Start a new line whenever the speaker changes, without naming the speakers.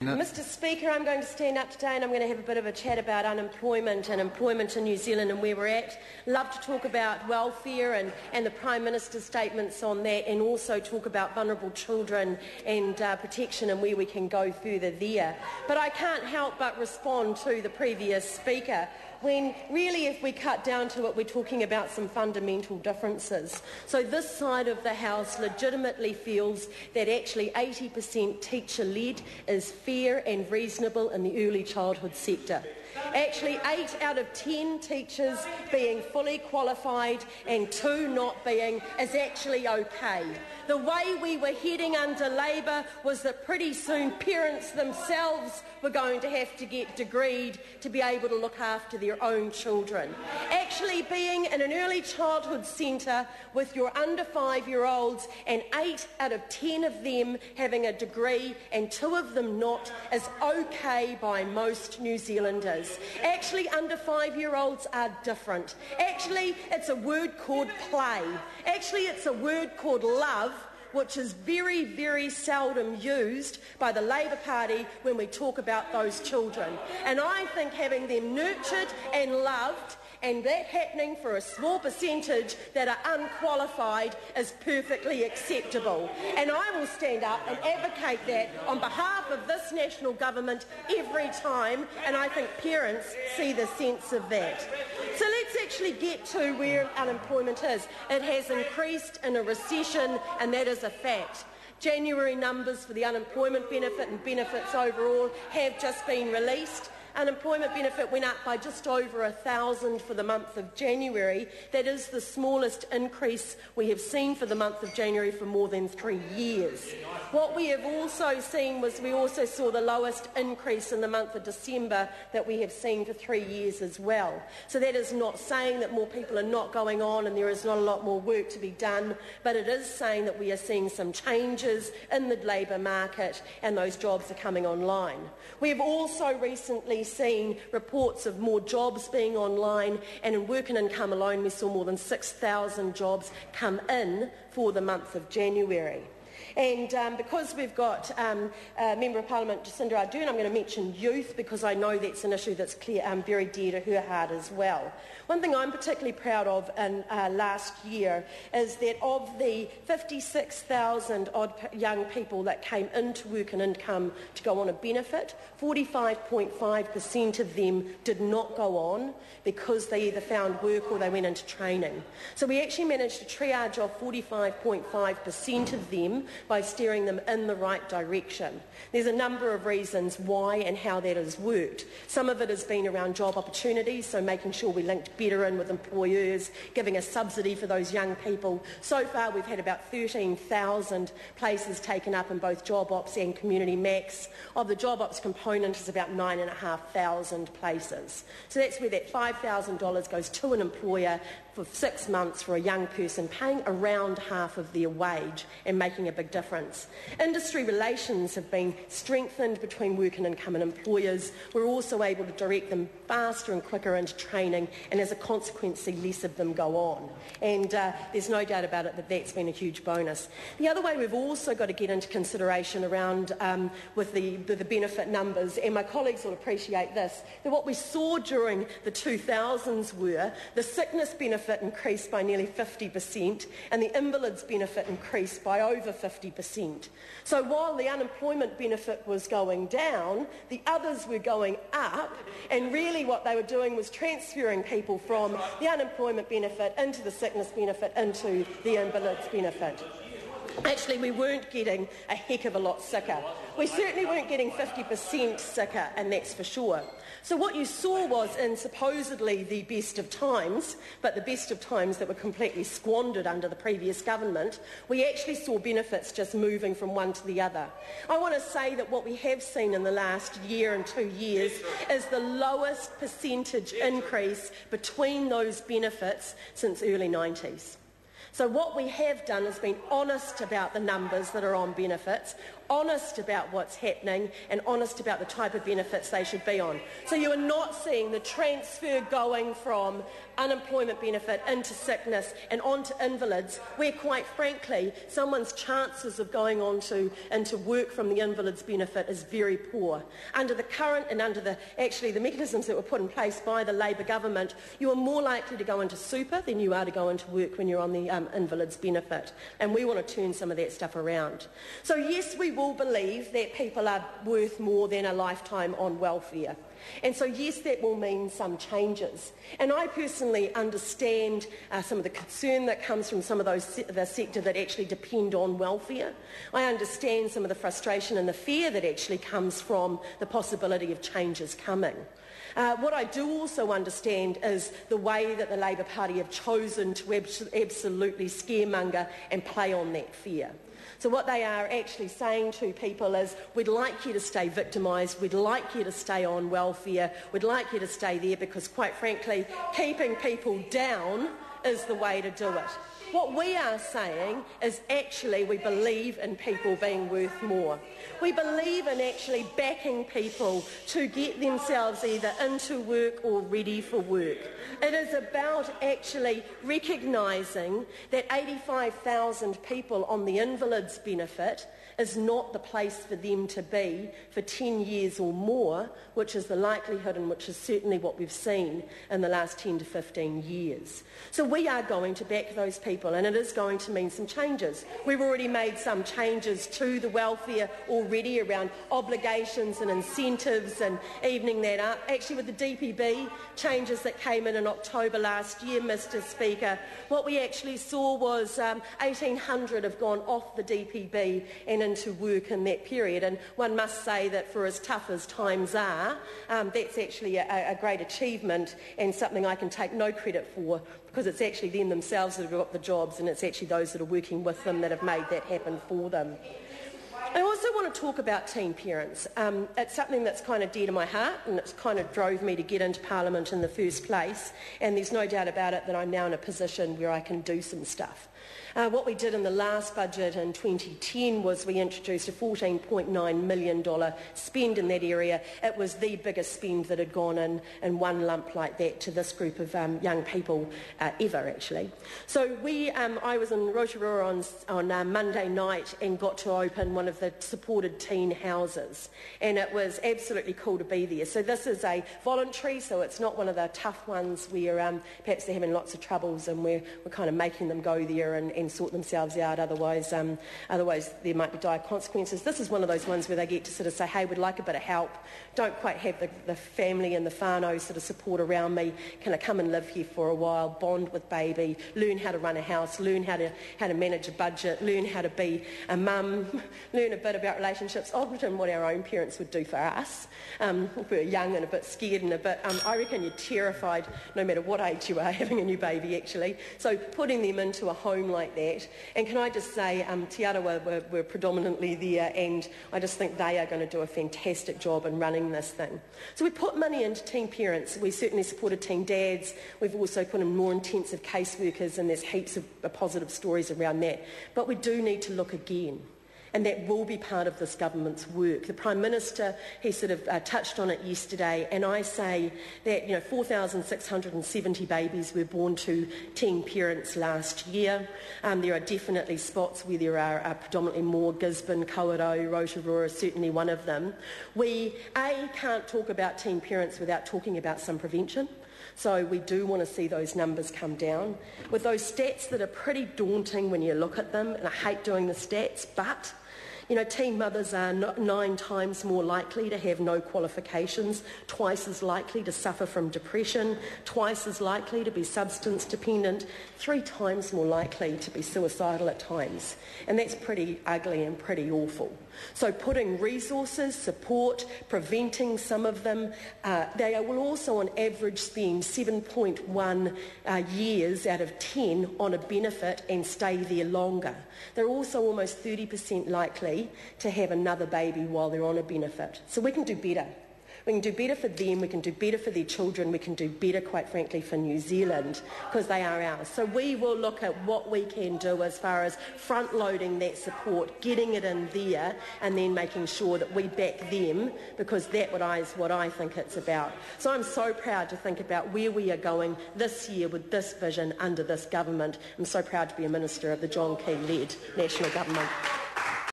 Mr Speaker, I'm going to stand up today and I'm going to have a bit of a chat about unemployment and employment in New Zealand and where we're at. Love to talk about welfare and the Prime Minister's statements on that, and also talk about vulnerable children and protection and where we can go further there. But I can't help but respond to the previous speaker when really, if we cut down to it, we're talking about some fundamental differences. So this side of the House legitimately feels that actually 80% teacher-led is fair and reasonable in the early childhood sector. Actually, 8 out of 10 teachers being fully qualified and 2 not being is actually okay. The way we were heading under Labor was that pretty soon parents themselves were going to have to get degreed to be able to look after their own children. Actually being in an early childhood centre with your under 5-year-olds and 8 out of 10 of them having a degree and 2 of them not is okay by most New Zealanders. Actually, under 5-year-olds are different. Actually, it's a word called play. Actually, it's a word called love, which is very, very seldom used by the Labor Party when we talk about those children. And I think having them nurtured and loved, and that happening for a small percentage that are unqualified, is perfectly acceptable. And I will stand up and advocate that on behalf of this national government every time, and I think parents see the sense of that. So let's actually get to where unemployment is. It has increased in a recession, and that is a fact. January numbers for the unemployment benefit and benefits overall have just been released. Unemployment benefit went up by just over 1,000 for the month of January. That is the smallest increase we have seen for the month of January for more than 3 years. What we have also seen was we also saw the lowest increase in the month of December that we have seen for 3 years as well. So that is not saying that more people are not going on and there is not a lot more work to be done, but it is saying that we are seeing some changes in the labour market and those jobs are coming online. We have also recently seen reports of more jobs being online, and in work and income alone we saw more than 6,000 jobs come in for the month of January. And because we've got Member of Parliament Jacinda Ardern, I'm going to mention youth because I know that's an issue that's very dear to her heart as well. One thing I'm particularly proud of in last year is that of the 56,000 odd young people that came into work and income to go on a benefit, 45.5% of them did not go on because they either found work or they went into training. So we actually managed to triage off 45.5% of them by steering them in the right direction. There's a number of reasons why and how that has worked. Some of it has been around job opportunities, so making sure we linked better in with employers, giving a subsidy for those young people. So far we've had about 13,000 places taken up in both Job Ops and Community Max. Of the Job Ops component is about 9,500 places. So that's where that $5,000 goes to an employer for 6 months for a young person, paying around half of their wage and making a big difference. Industry relations have been strengthened between work and income and employers. We're also able to direct them faster and quicker into training, and as a consequence see less of them go on. And there's no doubt about it that that's been a huge bonus. The other way we've also got to get into consideration around with the benefit numbers, and my colleagues will appreciate this, that what we saw during the 2000s were the sickness benefit increased by nearly 50% and the invalids benefit increased by over 50%. So while the unemployment benefit was going down, the others were going up, and really what they were doing was transferring people from the unemployment benefit into the sickness benefit into the invalids benefit. Actually, we weren't getting a heck of a lot sicker. We certainly weren't getting 50% sicker, and that's for sure. So what you saw was, in supposedly the best of times, but the best of times that were completely squandered under the previous government, we actually saw benefits just moving from one to the other. I want to say that what we have seen in the last year and 2 years is the lowest percentage increase between those benefits since early 90s. So what we have done is been honest about the numbers that are on benefits, honest about what's happening and honest about the type of benefits they should be on. So you are not seeing the transfer going from unemployment benefit into sickness and onto invalids, where quite frankly someone's chances of going on into work from the invalids benefit is very poor. Under the current and under the mechanisms that were put in place by the Labor government, you are more likely to go into super than you are to go into work when you're on the invalids benefit, and we want to turn some of that stuff around. So yes, we will believe that people are worth more than a lifetime on welfare. And so, yes, that will mean some changes. And I personally understand some of the concern that comes from some of the sector that actually depend on welfare. I understand some of the frustration and the fear that actually comes from the possibility of changes coming. What I do also understand is the way that the Labor Party have chosen to absolutely scaremonger and play on that fear. So what they are actually saying to people is, we'd like you to stay victimised, we'd like you to stay on welfare, we'd like you to stay there because, quite frankly, keeping people down is the way to do it. What we are saying is actually we believe in people being worth more. We believe in actually backing people to get themselves either into work or ready for work. It is about actually recognising that 85,000 people on the invalids benefit is not the place for them to be for 10 years or more, which is the likelihood and which is certainly what we've seen in the last 10 to 15 years. So we are going to back those people, and it is going to mean some changes. We've already made some changes to the welfare already around obligations and incentives and evening that up. Actually, with the DPB changes that came in October last year, Mr Speaker, what we actually saw was 1,800 have gone off the DPB and into work in that period. And one must say that for as tough as times are, that's actually a great achievement and something I can take no credit for, because it's actually them themselves that have got the jobs, and it's actually those that are working with them that have made that happen for them. I also want to talk about teen parents. It's something that's kind of dear to my heart, and it's kind of drove me to get into Parliament in the first place, and there's no doubt about it that I'm now in a position where I can do some stuff. What we did in the last budget in 2010 was we introduced a $14.9 million spend in that area. It was the biggest spend that had gone in one lump like that to this group of young people ever, actually. So I was in Rotorua on Monday night and got to open one of the supported teen houses, and it was absolutely cool to be there. So this is a voluntary, so it's not one of the tough ones where perhaps they're having lots of troubles and we're kind of making them go there and sort themselves out, otherwise there might be dire consequences. This is one of those ones where they get to sort of say, hey, we'd like a bit of help, don't quite have the family and the whānau sort of support around me, can I come and live here for a while, bond with baby, learn how to run a house, learn how to manage a budget, learn how to be a mum, learn a bit about relationships, often what our own parents would do for us. If we were young and a bit scared and a bit, I reckon you're terrified no matter what age you are having a new baby, actually. So putting them into a home like that. And can I just say, Te Arawa were predominantly there, and I just think they are going to do a fantastic job in running this thing. So we put money into teen parents. We certainly supported teen dads. We've also put in more intensive caseworkers, and there's heaps of positive stories around that. But we do need to look again. And that will be part of this government's work. The Prime Minister, he sort of touched on it yesterday, and I say that 4,670 babies were born to teen parents last year. There are definitely spots where there are predominantly more. Gisborne, Kawerau, Rotorua is certainly one of them. We, can't talk about teen parents without talking about some prevention. So we do want to see those numbers come down. With those stats that are pretty daunting when you look at them, and I hate doing the stats, but teen mothers are 9 times more likely to have no qualifications, twice as likely to suffer from depression, twice as likely to be substance dependent, 3 times more likely to be suicidal at times. And that's pretty ugly and pretty awful. So putting resources, support, preventing some of them, they will also on average spend 7.1 years out of 10 on a benefit and stay there longer. They're also almost 30% likely to have another baby while they're on a benefit. So we can do better. We can do better for them, we can do better for their children, we can do better, quite frankly, for New Zealand, because they are ours. So we will look at what we can do as far as front-loading that support, getting it in there, and then making sure that we back them, because that is what I think it's about. So I'm so proud to think about where we are going this year with this vision under this government. I'm so proud to be a minister of the John Key-led National Government.